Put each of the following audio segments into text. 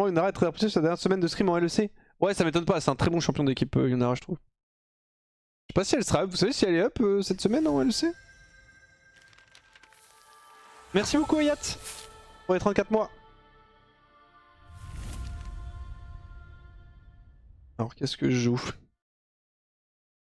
Apparemment, Yunara est très apprécié sur la dernière semaine de stream en LEC. Ouais, ça m'étonne pas, c'est un très bon champion d'équipe, Yunara, je trouve. Je sais pas si elle sera up, vous savez si elle est up cette semaine en LEC? Merci beaucoup, Ayat, pour les 34 mois. Alors, qu'est-ce que je joue?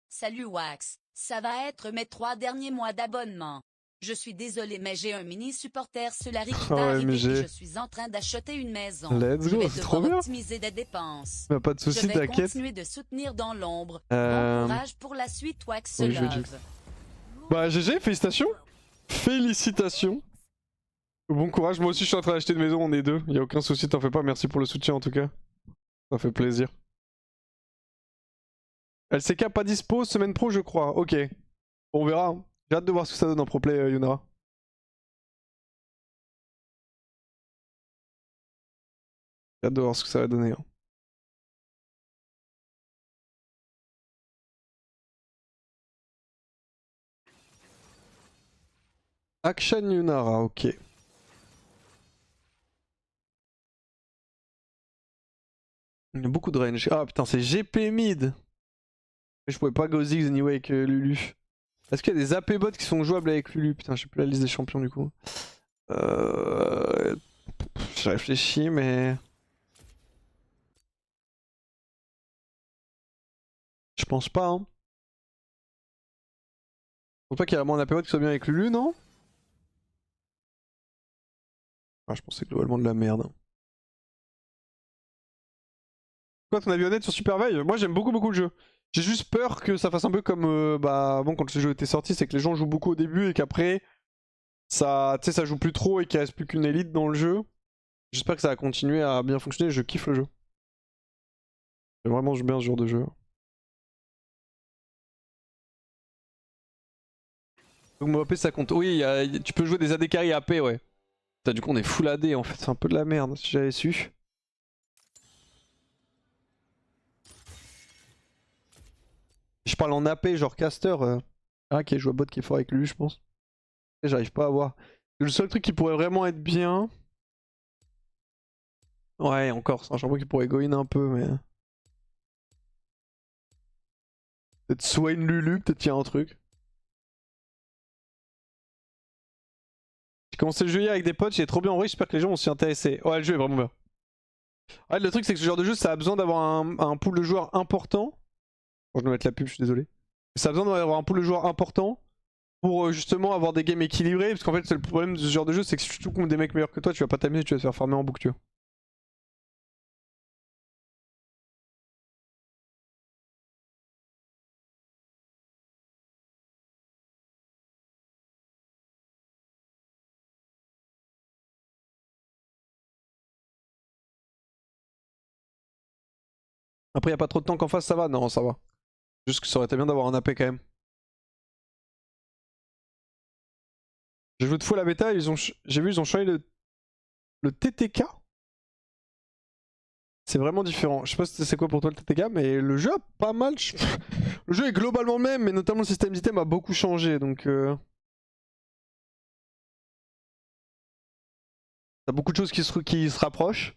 Salut Wax, ça va être mes 3 derniers mois d'abonnement. Je suis désolé mais j'ai un mini supporter Solari qui va arriver et je suis en train d'acheter une maison. Let's go, c'est trop bien. Optimiser des dépenses. Bah, pas de soucis, t'inquiète. Je vais t'inquiète. continuer de soutenir dans l'ombre. Bon courage pour la suite Wax oui, Love. Bah GG, félicitations. Félicitations. Bon courage, moi aussi je suis en train d'acheter une maison, on est deux. Y'a aucun souci, t'en fais pas, merci pour le soutien en tout cas. Ça fait plaisir. LCK pas dispo, semaine pro je crois, ok. Bon, on verra, hein. J'ai hâte de voir ce que ça donne en pro-play, Yunara. J'ai hâte de voir ce que ça va donner. Hein. Action Yunara, ok. Il y a beaucoup de range. Ah putain, c'est GP mid. Je pouvais pas go Ziggs anyway avec Lulu. Est-ce qu'il y a des AP bots qui sont jouables avec Lulu? Putain, je sais plus la liste des champions du coup. Je réfléchis, mais. Je pense pas, hein. Je pense pas qu'il y a vraiment un AP bot qui soit bien avec Lulu, non? Ah, je pensais globalement de la merde. Quoi, ton avis honnête sur Supervive? Moi j'aime beaucoup le jeu. J'ai juste peur que ça fasse un peu comme bah bon quand le jeu était sorti, c'est que les gens jouent beaucoup au début et qu'après ça, tu sais, ça joue plus trop et qu'il reste plus qu'une élite dans le jeu. J'espère que ça va continuer à bien fonctionner, je kiffe le jeu. J'aime vraiment bien ce genre de jeu. Donc mon AP ça compte. Oui, tu peux jouer des AD carry AP, ouais. Putain, du coup on est full AD en fait, c'est un peu de la merde si j'avais su. Je parle en AP, genre caster. Ah, qui joue à bot qui est fort avec lui, je pense. J'arrive pas à voir. Le seul truc qui pourrait vraiment être bien. Ouais, encore, c'est un champion qui pourrait go in un peu, mais. Peut-être Swain Lulu, peut-être qu'il y a un truc. J'ai commencé le jeu hier avec des potes, j'ai trop bien en vrai, j'espère que les gens vont s'y intéresser. Ouais, le jeu est vraiment bien. Ouais, le truc c'est que ce genre de jeu, ça a besoin d'avoir un pool de joueurs important. Bon, je dois mettre la pub, je suis désolé. Ça a besoin d'avoir un pool de joueurs important pour justement avoir des games équilibrés. Parce qu'en fait, c'est le problème de ce genre de jeu, c'est que si tu joues contre des mecs meilleurs que toi, tu vas pas t'amuser, tu vas te faire farmer en boucle, tu vois. Après, y a pas trop de tank en face, ça va? Non, ça va. Juste que ça aurait été bien d'avoir un AP quand même. J'ai joué de fou à la bêta, j'ai vu ils ont changé le TTK. C'est vraiment différent. Je sais pas c'est quoi pour toi le TTK, mais le jeu a pas mal. Le jeu est globalement le même, mais notamment le système d'item a beaucoup changé. Donc t'as beaucoup de choses qui se rapprochent.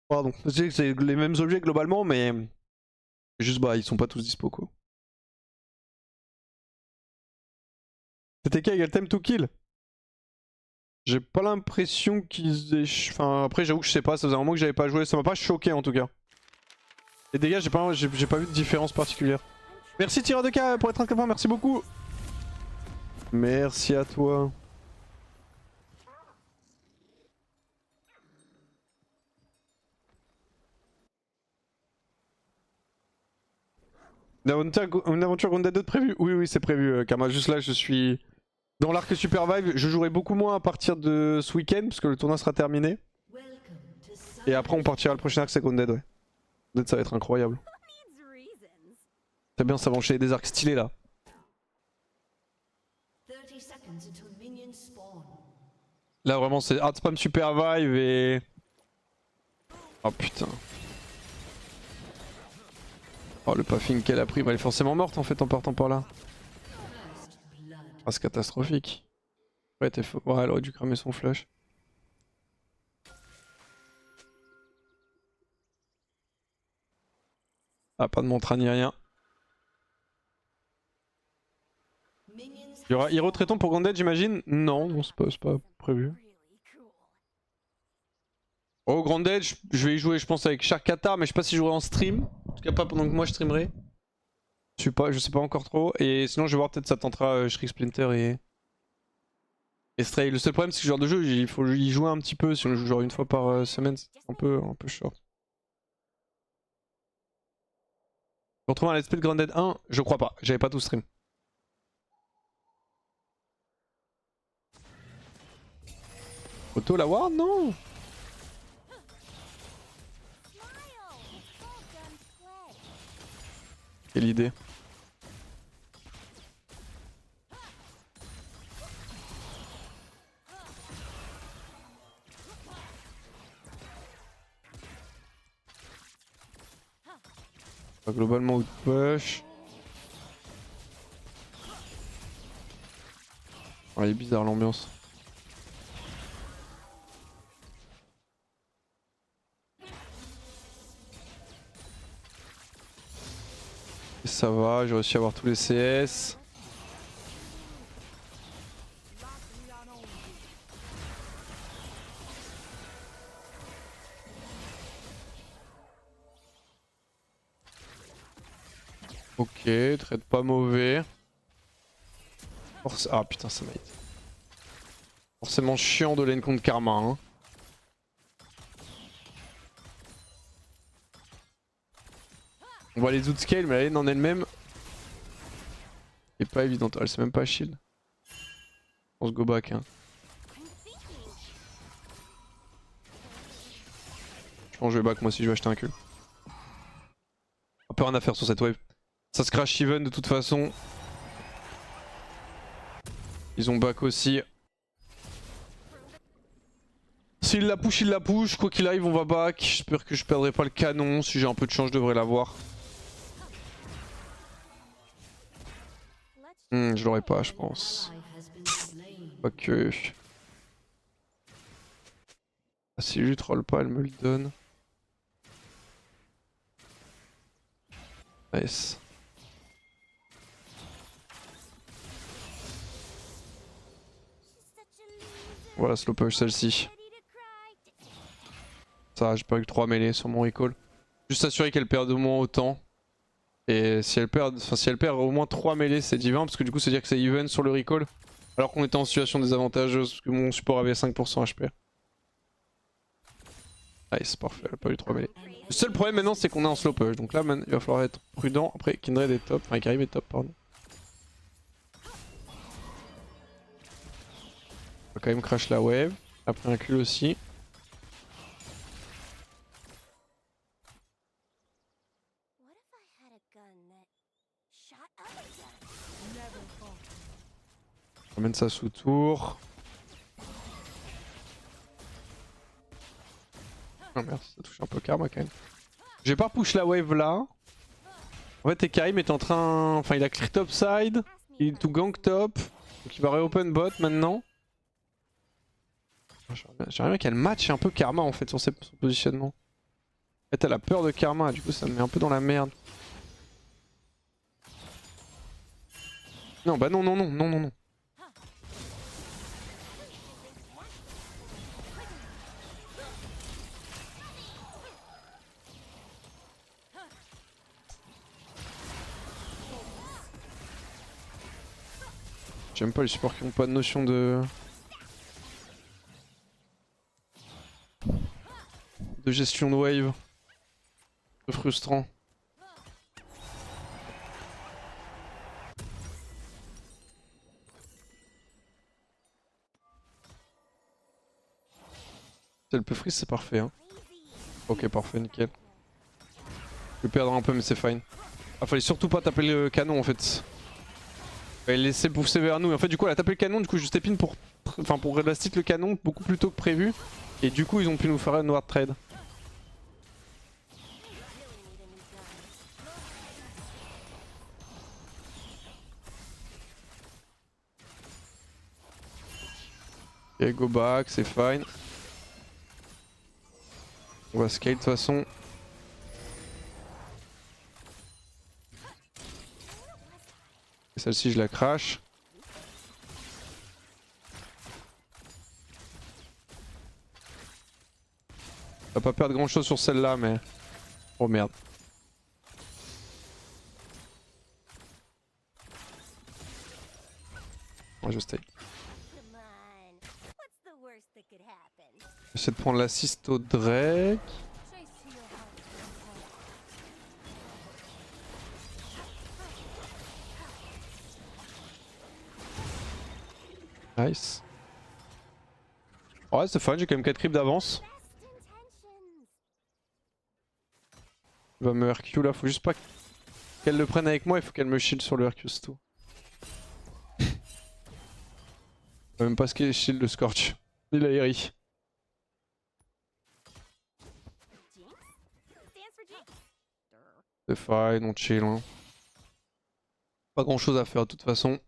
Pardon. Je sais que c'est les mêmes objets globalement, mais juste bah ils sont pas tous dispo quoi. TTK égale time to kill. J'ai pas l'impression qu'ils aient. Enfin après j'avoue que je sais pas, ça faisait un moment que j'avais pas joué, ça m'a pas choqué en tout cas. Les dégâts j'ai pas vu de différence particulière. Merci Tira de K pour être un copain, merci beaucoup. Merci à toi. Une aventure Grounded 2 de prévu? Oui, oui, c'est prévu, Kama. Juste là, je suis dans l'arc Supervive. Je jouerai beaucoup moins à partir de ce week-end, parce que le tournoi sera terminé. Et après, on partira le prochain arc, c'est Grounded, ouais. Grounded, ça va être incroyable. C'est bien, ça va enchaîner des arcs stylés là. Là, vraiment, c'est hard spam Supervive et. Oh putain. Oh, le puffing qu'elle a pris, bah, elle est forcément morte en fait en partant par là. Ah, c'est catastrophique. Ouais, t'es faux. Ouais, elle aurait dû cramer son flash. Ah, pas de mantra ni rien. Il y aura Hero Traiton pour Granddad, j'imagine? Non, non, c'est pas prévu. Oh, Granddad, je vais y jouer, je pense, avec Sharkatar, mais je sais pas si je jouerai en stream. En tout cas, pas pendant que moi je streamerai. Je sais pas encore trop. Et sinon, je vais voir, peut-être ça tentera Shriek Splinter et Stray. Le seul problème, c'est que ce genre de jeu, il faut y jouer un petit peu. Si on joue genre une fois par semaine, c'est un peu short. On retrouve un let's play de Grounded 1? Je crois pas, j'avais pas tout stream. Auto la ward? Non! Quelle idée. Globalement out push. Oh, elle est bizarre l'ambiance. Et ça va, j'ai réussi à avoir tous les CS. Ok, trade pas mauvais. Ah putain, ça m'a été. Forcément chiant de lane contre Karma. Hein. On voit les outscale, mais la lane en elle-même est pas évidente. Elle c'est même pas shield. On se go back. Hein. Je pense que je vais back moi si je vais acheter un kill. On peut rien à faire sur cette wave. Ça se crash even de toute façon. Ils ont back aussi. S'il la push, il la push. Quoi qu'il arrive, on va back. J'espère que je perdrai pas le canon. Si j'ai un peu de chance, je devrais l'avoir. Je l'aurai pas, je pense. Ok. Ah, si je lui troll pas, elle me le donne. Nice. Voilà, slow push celle-ci. Ça, j'ai pas eu 3 mêlées sur mon recall. Juste assurer qu'elle perde au moins autant. Et si elle perd, au moins 3 mêlées, c'est divin. Parce que du coup, c'est dire que c'est even sur le recall. Alors qu'on était en situation désavantageuse. Parce que mon support avait 5% HP. Nice, parfait, elle a pas eu 3 mêlées. Le seul problème maintenant, c'est qu'on est en slow push. Donc là, il va falloir être prudent. Après, Kindred est top. Enfin, Karim est top, pardon. On va quand même crash la wave. Après un kill aussi. On ramène ça sous tour. Oh merde, ça touche un peu Karma quand même. Je vais pas push la wave là. En fait, Karim est en train. Enfin, il a clear top side. Il est tout gank top. Donc il va reopen bot maintenant. J'aimerais bien qu'elle match un peu Karma en fait sur son positionnement. En fait, elle a peur de Karma, du coup ça me met un peu dans la merde. Non, bah non, non, non, non, non, non. J'aime pas les supports qui ont pas de notion de gestion de wave. C'est frustrant. Si elle peut freeze, c'est parfait. Hein. Ok, parfait, nickel. Je vais perdre un peu, mais c'est fine. Ah, fallait surtout pas taper le canon en fait. Elle laissait pousser vers nous. Et en fait, du coup, elle a tapé le canon. Du coup, je step in pour elastic le canon beaucoup plus tôt que prévu. Et du coup, ils ont pu nous faire un ward trade. Ok, go back, c'est fine. On va scale de toute façon. Celle-ci je la crash. On va pas perdre grand chose sur celle-là mais... Oh merde. Ouais, je stay. J'essaie de prendre l'assist au Drake. Nice. Ouais c'est fun, j'ai quand même 4 creeps d'avance. Il va me RQ là, faut juste pas qu'elle le prenne avec moi, il faut qu'elle me shield sur le RQ c'est tout. Même pas ce qu'il shield le Scorch. Il a Eri. C'est fine, on chill. Hein. Pas grand chose à faire de toute façon.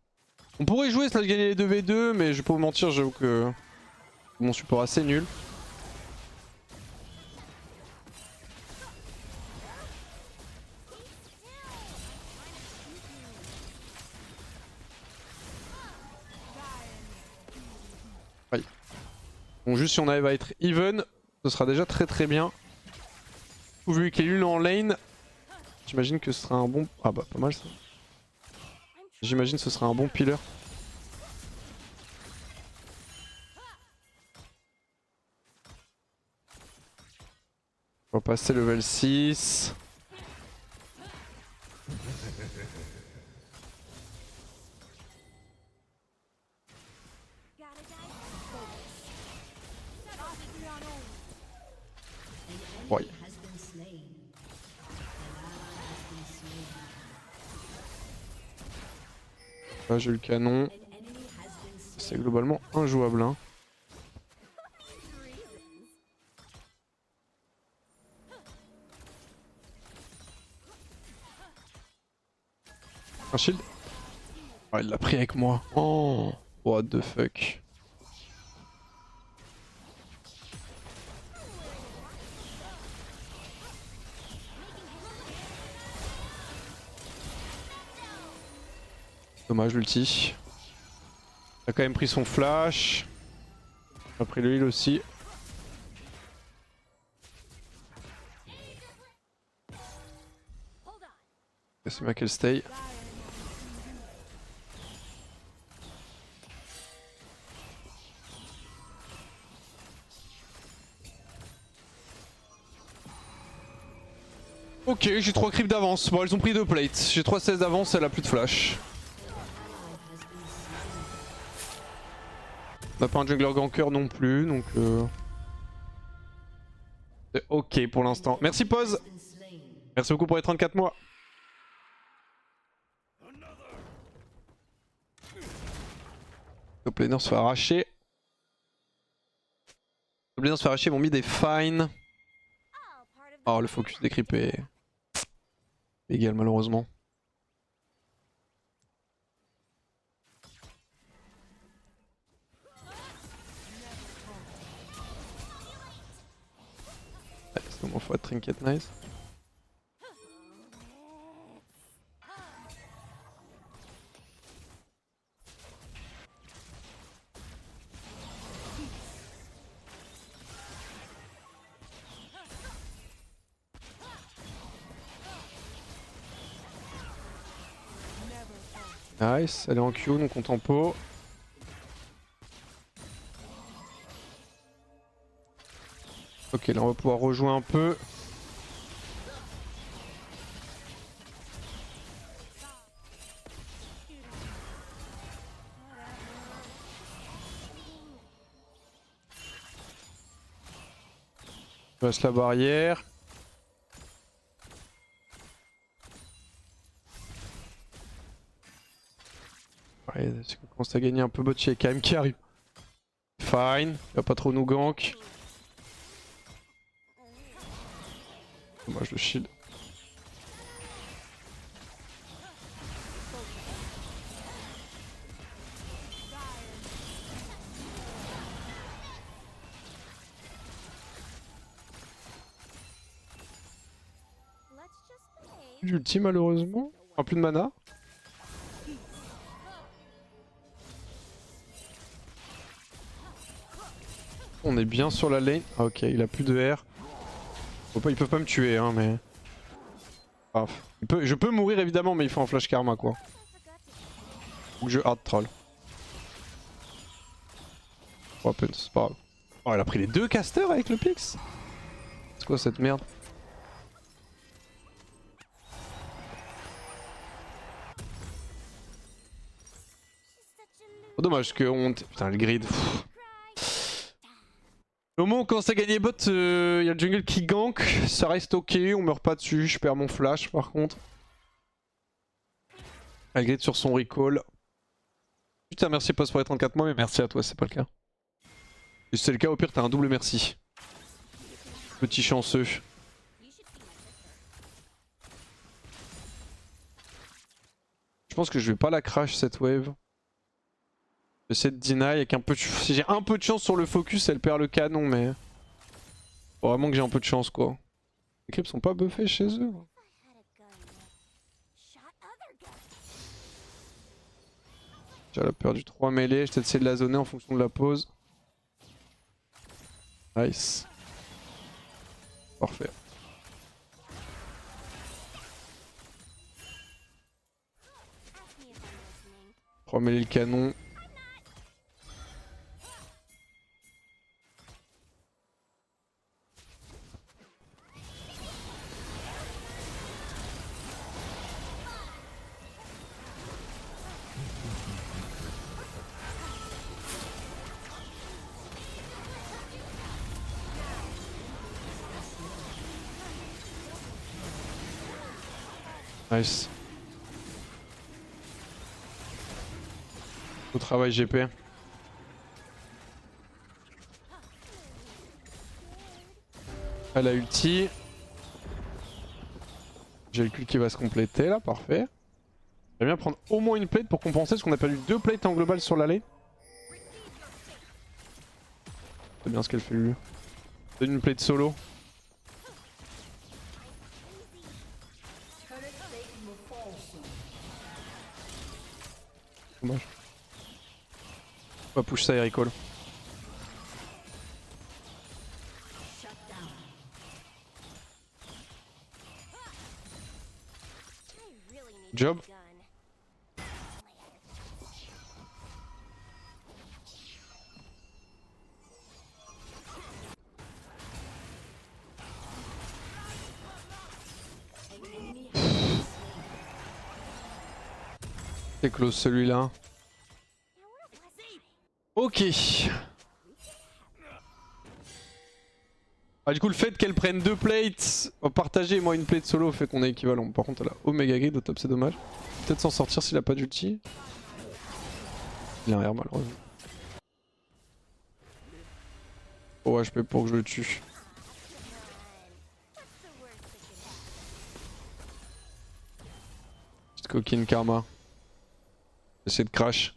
On pourrait jouer slash gagner les 2v2, mais je vais pas vous mentir, j'avoue que mon support est assez nul. Oui. Bon, juste si on arrive à être even, ce sera déjà très bien. Vu qu'il est nul en lane, j'imagine que ce sera un bon... Ah bah pas mal ça. J'imagine que ce sera un bon pillar. On va passer level 6. Ouais. Là j'ai le canon. C'est globalement injouable. Hein. Un shield. Oh, il l'a pris avec moi. Oh, what the fuck. Dommage l'ulti. Il a quand même pris son flash. Il a pris le heal aussi. C'est ma qu'elle stay. Ok, j'ai 3 creeps d'avance. Bon, elles ont pris 2 plates. J'ai 3 16 d'avance, elle a plus de flash. On n'a pas un jungler ganker non plus, donc c'est ok pour l'instant. Merci pause. Merci beaucoup pour les 34 mois. Top laner se fait arracher. Top laner se fait arracher, mon mid est fine. Oh, le focus des creeps est égal malheureusement. Ouais, c'est bon, faut être trinket nice. Nice, elle est en Q donc on tempo. Ok, là on va pouvoir rejouer un peu. Je passe la barrière. Ouais, on commence à gagner un peu, bot chez KM qui arrive. Fine, il va pas trop nous gank. Dommage le shield. J'ultime malheureusement. Plus de mana. on est bien sur la lane. Ah, ok, il a plus de R. Ils peuvent pas me tuer, hein, mais... Ah, je peux mourir évidemment, mais il faut un flash karma, quoi. Ou que je hard troll. Weapons, c'est pas grave. Oh, elle a pris les 2 casters avec le Pix. C'est quoi cette merde? Oh, dommage que on... Putain, le grid. Au moment où on commence à gagner bot, y a le jungle qui gank. Ça reste ok, on meurt pas dessus. Je perds mon flash par contre. Elle grid sur son recall. Putain, merci Post pour les 34 mois, mais merci à toi, c'est pas le cas. Et si c'est le cas, au pire, t'as un double merci. Petit chanceux. Je pense que je vais pas la crash cette wave. J'essaie de deny avec un peu de... Si j'ai un peu de chance sur le focus, elle perd le canon, mais... Faut vraiment que j'ai un peu de chance, quoi. Les creeps sont pas buffés chez eux. J'ai la peur du 3 mêlée, je vais essayer de la zoner en fonction de la pause. Nice. Parfait. Remêler le canon. Nice. Au travail GP. Elle a ulti. J'ai le cul qui va se compléter là, parfait. J'aimerais bien prendre au moins une plate pour compenser parce qu'on a perdu 2 plates en global sur l'allée. C'est bien ce qu'elle fait lui. Donne une plate solo. Dommage. On va push ça et recall. Job. C'est close celui-là. Ok. Ah, du coup le fait qu'elle prenne 2 plates, partager et moi une plate solo fait qu'on est équivalent. Par contre elle a Omega Grid au top, c'est dommage. Peut-être s'en sortir s'il a pas d'ulti. Il a un R malheureusement. Oh HP pour que je le tue. Petite coquine karma. J'essaie de crash.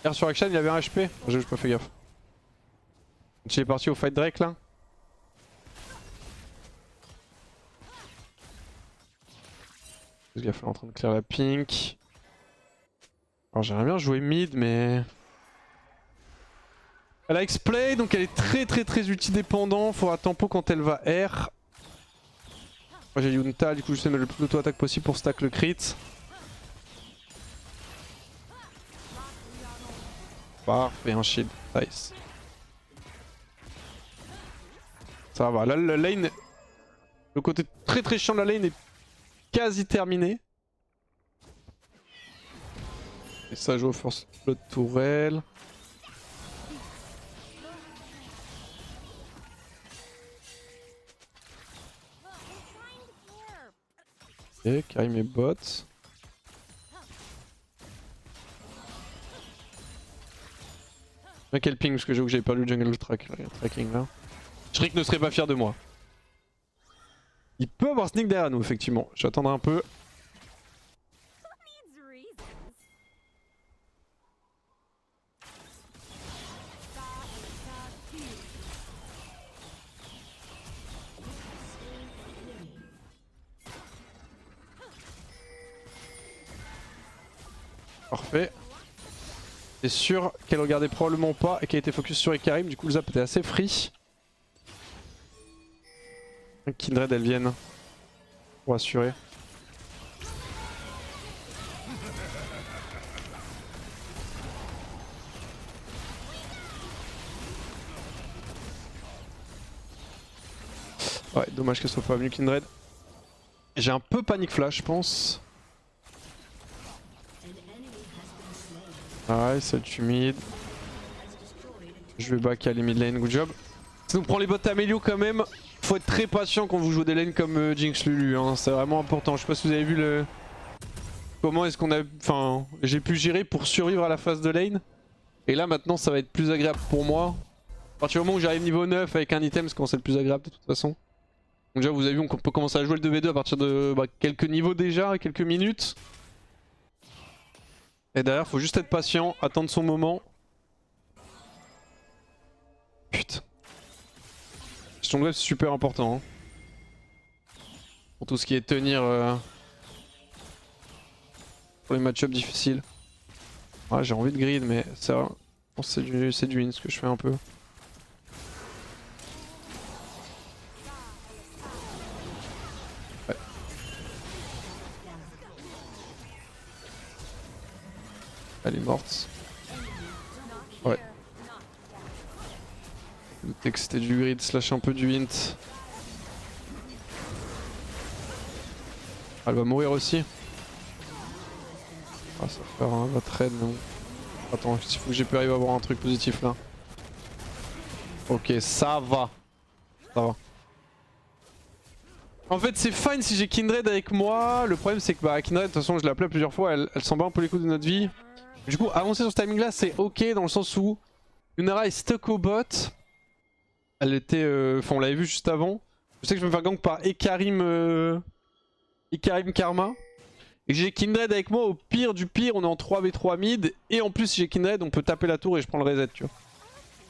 R sur Action, il avait un HP. J'ai pas fait gaffe. Il est parti au fight Drake là. Ce gars est en train de clear la pink. Alors j'aimerais bien jouer mid mais... Elle a X-Play donc elle est très ulti dépendant. Faudra tempo quand elle va R. Moi j'ai Yunta, du coup je sais mettre le plus d'auto-attaque possible pour stack le crit. Parfait, un shield, nice. Ça va, là la lane, le côté très chiant de la lane est quasi terminé. Et ça joue au force blood tourelle. Ok, carry mes bots. Mais quel ping parce que j'avoue que j'avais perdu le jungle track, là, il y a un tracking là. Shriek ne serait pas fier de moi. Il peut avoir sneak derrière nous effectivement, je vais attendre un peu. Parfait. C'est sûr qu'elle regardait probablement pas et qu'elle était focus sur Ekarim, du coup le zap était assez free. Kindred elles viennent pour assurer. Ouais, dommage qu'elle soit pas venue Kindred. J'ai un peu panic flash je pense. Ouais, ça tue mid. Je vais back aller mid lane, good job. Ça nous prend les bots Amélio quand même. Faut être très patient quand vous jouez des lanes comme Jinx Lulu, hein. C'est vraiment important. Je sais pas si vous avez vu le... Comment est-ce qu'on a... Enfin, j'ai pu gérer pour survivre à la phase de lane. Et là maintenant ça va être plus agréable pour moi. À partir du moment où j'arrive niveau 9 avec un item, c'est quand c'est le plus agréable de toute façon. Donc déjà vous avez vu on peut commencer à jouer le 2v2 à partir de quelques niveaux déjà, quelques minutes. Et derrière faut juste être patient, attendre son moment. Putain. Stone Wave c'est super important. Hein. Pour tout ce qui est tenir pour les match-ups difficiles. Ouais, j'ai envie de grid mais ça, c'est du win ce que je fais un peu. Ouais. Elle est morte. Ouais. Le texte c'était du grid slash un peu du hint. Elle va mourir aussi. Ah, ça va faire un va trade mais bon. Attends, il faut que j'ai pu arriver à avoir un truc positif là. Ok, ça va. Ça va. En fait c'est fine si j'ai Kindred avec moi. Le problème c'est que Kindred de toute façon je l'ai appelé plusieurs fois, elle s'en bat un peu les coups de notre vie. Du coup avancer sur ce timing là c'est ok dans le sens où Lunara est stuck au bot. Elle était... Enfin on l'avait vu juste avant. Je sais que je vais me faire gank par Ekarim Karma. Et j'ai Kindred avec moi, au pire du pire on est en 3v3 mid. Et en plus si j'ai Kindred on peut taper la tour et je prends le reset tu vois.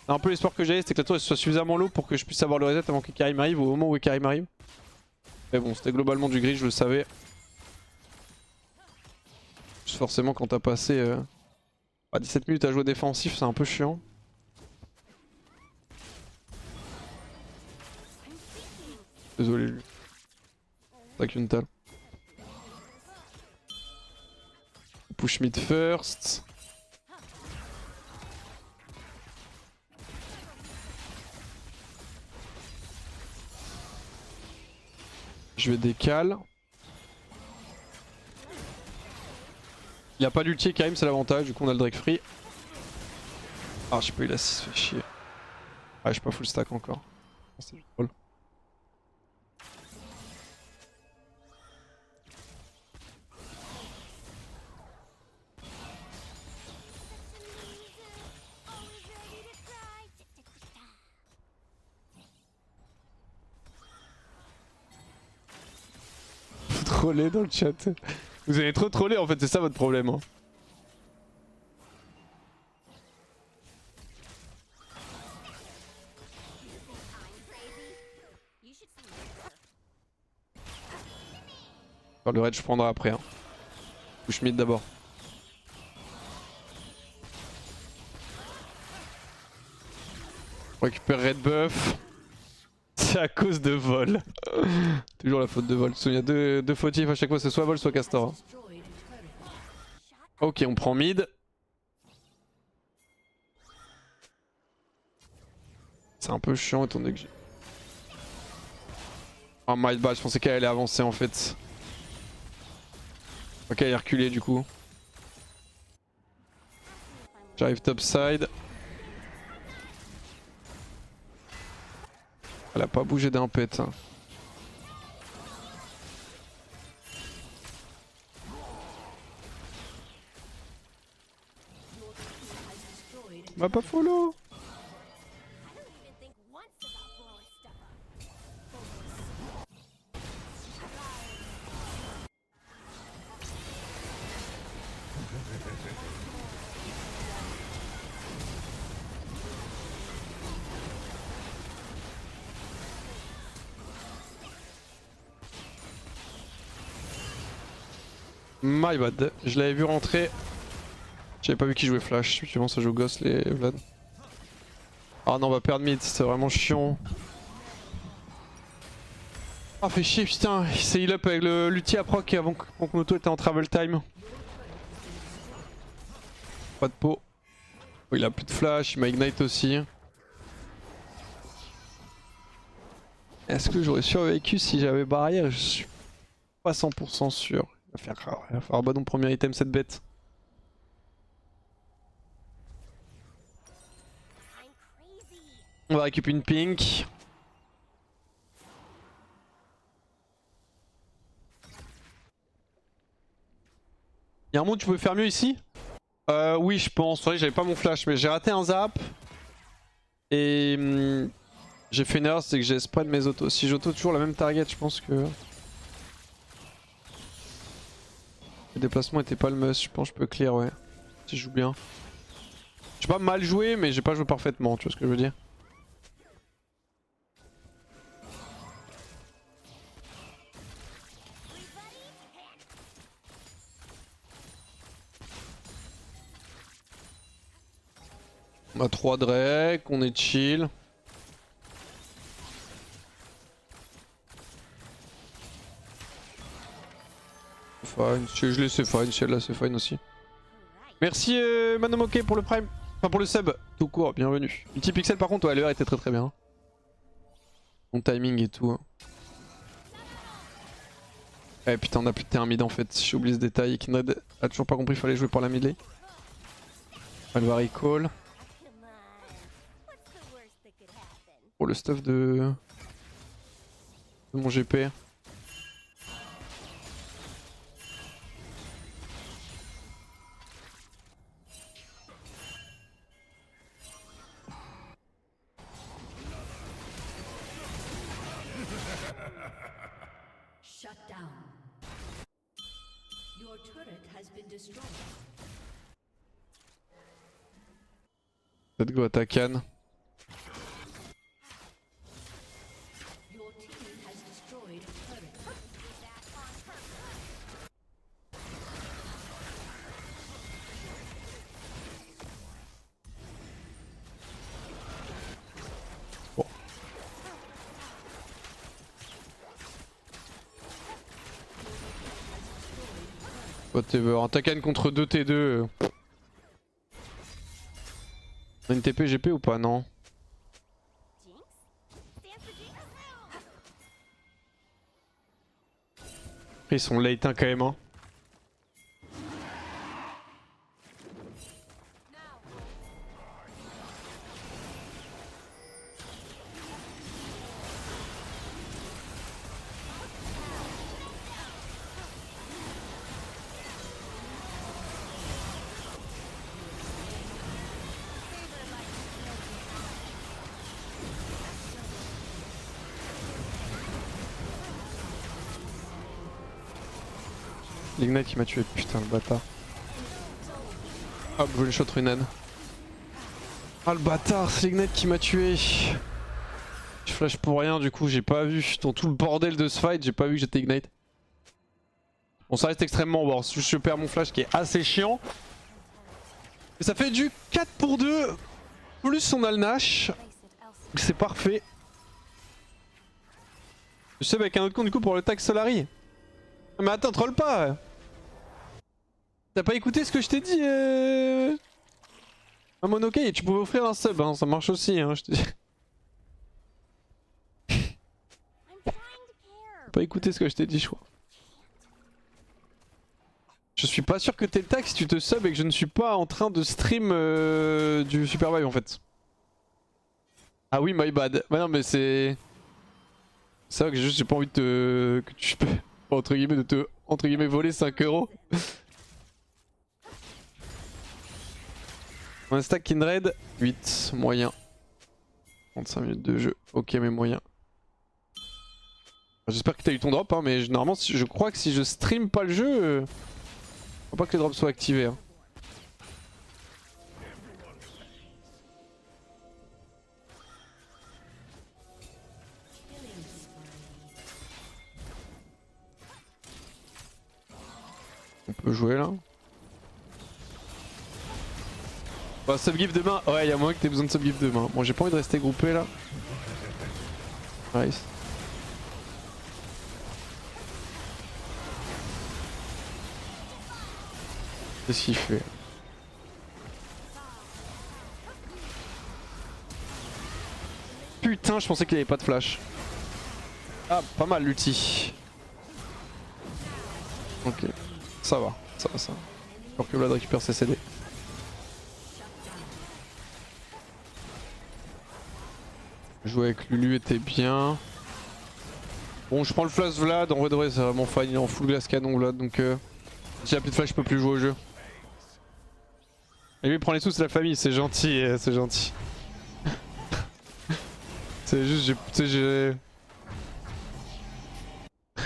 Un peu l'espoir que j'ai c'était que la tour soit suffisamment low pour que je puisse avoir le reset avant qu'Ekarim arrive, au moment où Ekarim arrive. Mais bon c'était globalement du gris, je le savais. Juste forcément quand t'as passé 17 minutes à jouer défensif c'est un peu chiant. Désolé lui. Tac une talle. Push mid first. Je vais décaler. Il a pas d'ulti Karim, c'est l'avantage, du coup on a le Drake free. Ah je sais pas, il a 6, fait chier. Ah je suis pas full stack encore. C'est juste drôle. Faut troller dans le chat. Vous avez trop trollé en fait, c'est ça votre problème. Hein. Le raid je prendrai après. Hein. Push mid d'abord. On récupère red buff. C'est à cause de vol. Toujours la faute de vol. Il y a deux fautifs à chaque fois, c'est soit vol soit castor. Hein. Ok, on prend mid. C'est un peu chiant étant donné que j'ai... Oh my bad, je pensais qu'elle allait avancer en fait. Ok, elle est reculée du coup. J'arrive topside. Elle a pas bougé d'un pet. Hein. M'a pas follow. My bad, je l'avais vu rentrer. J'avais pas vu qui jouait flash, effectivement ça joue gosse les Vlad. Ah non on va perdre mid, c'est vraiment chiant. Ah fait chier putain, il s'est heal up avec l'ulti à proc avant que mon auto était en travel time. Pas de pot. Oh, il a plus de flash, il m'a ignite aussi. Est-ce que j'aurais survécu si j'avais barrière? Je suis pas 100% sûr. Il va falloir bah donc premier item cette bête. On va récupérer une pink. Y'a un monde où tu pouvais faire mieux ici? Oui je pense, ouais, j'avais pas mon flash mais j'ai raté un zap. Et j'ai fait une erreur, c'est que j'ai spread mes autos. Si j'auto toujours la même target, je pense que... Le déplacement était pas le must, je pense que je peux clear, ouais. Si je joue bien. J'ai pas mal joué mais j'ai pas joué parfaitement, tu vois ce que je veux dire. On a 3 Drake, on est chill. Fine, je l'ai c'est fine, si elle l'a c'est fine aussi. Merci Manomoke pour le prime, enfin pour le sub, tout court, bienvenue. Petit pixel par contre, ouais, l'heure était très bien. Mon timing et tout. Eh putain on a plus de terrain mid en fait, j'ai oublié ce détail. Kindred a toujours pas compris qu'il fallait jouer pour la mid lane. Elle va recall. Pour le stuff de mon GP. Shut down. Your turret has been destroyed. Let's go Atakan. Your team has destroyed a turret. Bon. Whatever, Atakan contre 2 T2. On a une TP GP ou pas? Non. Ils sont late hein, quand même hein. L'ignite qui m'a tué, putain le bâtard. Hop, one shot Runan. Ah le bâtard, c'est l'ignite qui m'a tué. Je flash pour rien du coup, j'ai pas vu. Dans tout le bordel de ce fight, j'ai pas vu que j'étais ignite. Bon ça reste extrêmement bon, je perds mon flash qui est assez chiant. Et ça fait du 4 pour 2. Plus on a le Nash. C'est parfait. Je sais avec un autre compte du coup pour le tag Solari. Mais attends, troll pas. T'as pas écouté ce que je t'ai dit Un Monokai, tu pouvais offrir un sub, hein, ça marche aussi, hein, je te dis. T'as pas écouté ce que je t'ai dit, je crois. Je suis pas sûr que t'es le tag si tu te sub et que je ne suis pas en train de stream du Supervive en fait. Ah oui, my bad. Bah non, mais c'est... C'est vrai que juste j'ai pas envie de te... Que tu peux... Entre guillemets, de te... Entre guillemets, voler 5 €. On a stack Kindred, 8, moyen. 35 minutes de jeu, ok mais moyen. J'espère que t'as eu ton drop, hein, mais normalement je crois que si je stream pas le jeu, faut pas que les drops soient activés. Hein. On peut jouer là. Bah, subgift demain. Ouais, y'a moyen que t'aies besoin de subgift demain. Bon, j'ai pas envie de rester groupé là. Nice. Qu'est-ce qu'il fait? Putain, je pensais qu'il avait pas de flash. Ah, pas mal l'ulti. Ok, ça va, ça va, ça va. Alors que Vlad récupère ses CD. Jouer avec Lulu était bien. Bon, je prends le flash Vlad, en vrai de vrai c'est vraiment fine, il est en full glace canon Vlad, donc si j'ai plus de flash je peux plus jouer au jeu. Et lui il prend les sous, c'est la famille, c'est gentil, c'est gentil. C'est juste, j'ai...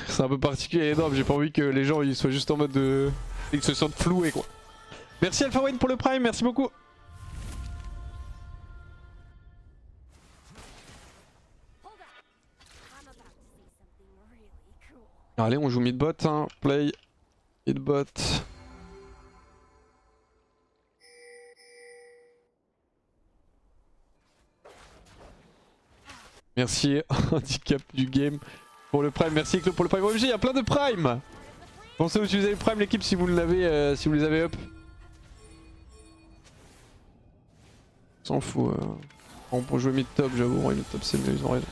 C'est un peu particulier et énorme, j'ai pas envie que les gens ils soient juste en mode de... Ils se sentent floués quoi. Merci Alpha Wayne pour le prime, merci beaucoup. Allez, on joue mid-bot, hein. Play mid-bot. Merci handicap du game pour le prime, merci Claude pour le prime. OMG, il y a plein de prime. Pensez à utiliser le prime l'équipe si vous l'avez, si vous les avez up. S'en fout. On peut jouer mid-top, j'avoue, ouais, mid-top c'est mieux, ils ont raison.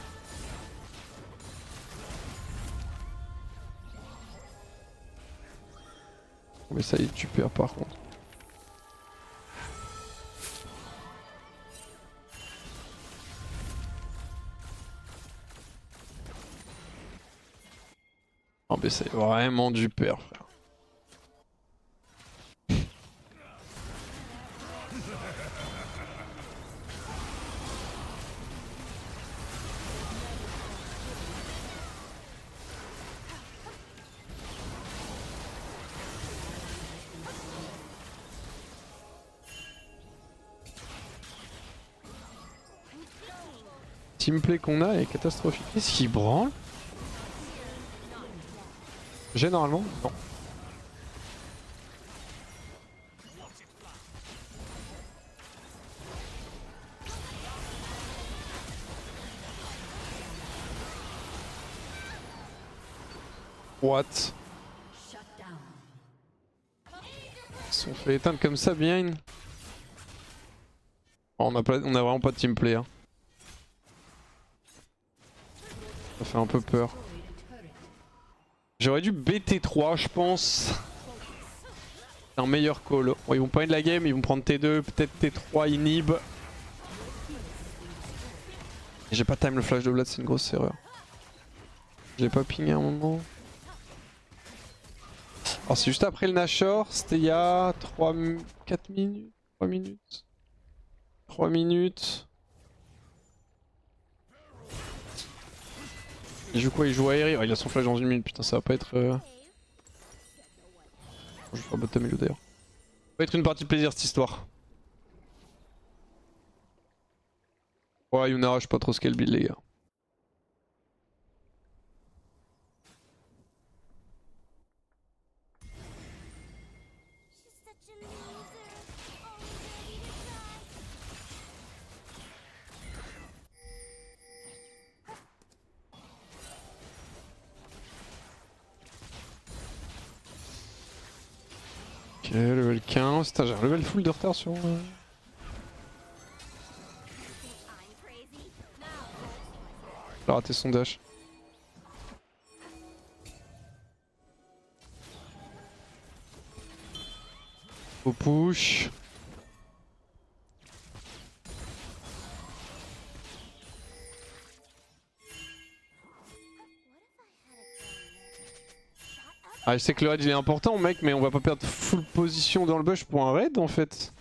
Mais ça y est, tu perds par contre. Oh mais c'est vraiment du père frère. Teamplay qu'on a est catastrophique. Qu'est-ce qu'il branle? J'ai normalement? Non. What? Ils se sont fait éteindre comme ça bien. Oh, on a vraiment pas de teamplay. Hein. Ça fait un peu peur. J'aurais dû BT3 je pense. C'est un meilleur call. Bon, ils vont pas de la game, ils vont prendre T2, peut-être T3 inhib. J'ai pas time le flash de Vlad, c'est une grosse erreur. J'ai pas pingé à un moment. Alors c'est juste après le Nashor, c'était il y a 4 minutes, 3 minutes. 3 minutes. Il joue quoi? Il joue aérien. Oh, il a son flash dans 1 minute, putain ça va pas être... Je vais faire bottom milieu d'ailleurs. Ça va être une partie de plaisir cette histoire. Ouais Yunara, je sais pas trop ce qu'elle build les gars. Ok, level 15. Putain, j'ai un level full de retard sur... Il a raté son dash. Au push. Ah, je sais que le raid il est important mec, mais on va pas perdre full position dans le bush pour un raid en fait.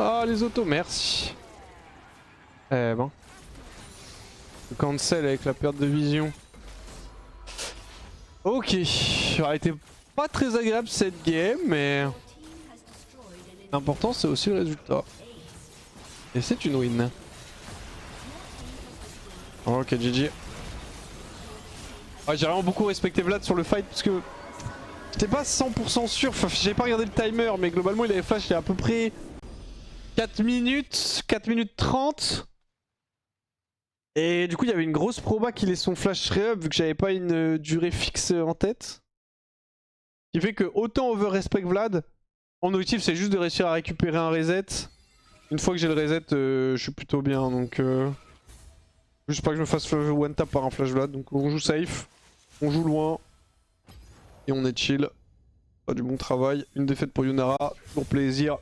Ah les autos, merci. Eh ben. Le cancel avec la perte de vision. Ok. Ça aurait été pas très agréable cette game, mais l'important c'est aussi le résultat. Et c'est une win. Ok, GG. Ouais, j'ai vraiment beaucoup respecté Vlad sur le fight parce que j'étais pas 100% sûr. Enfin, j'avais pas regardé le timer, mais globalement il avait flash il y a à peu près 4 minutes 30. Et du coup il y avait une grosse proba qu'il ait son flash re-up vu que j'avais pas une durée fixe en tête. Ce qui fait que autant over respect Vlad, mon objectif c'est juste de réussir à récupérer un reset. Une fois que j'ai le reset, je suis plutôt bien, donc juste pas que je me fasse one tap par un flash Vlad. Donc on joue safe, on joue loin et on est chill. Pas du bon travail, une défaite pour Yunara, pour plaisir.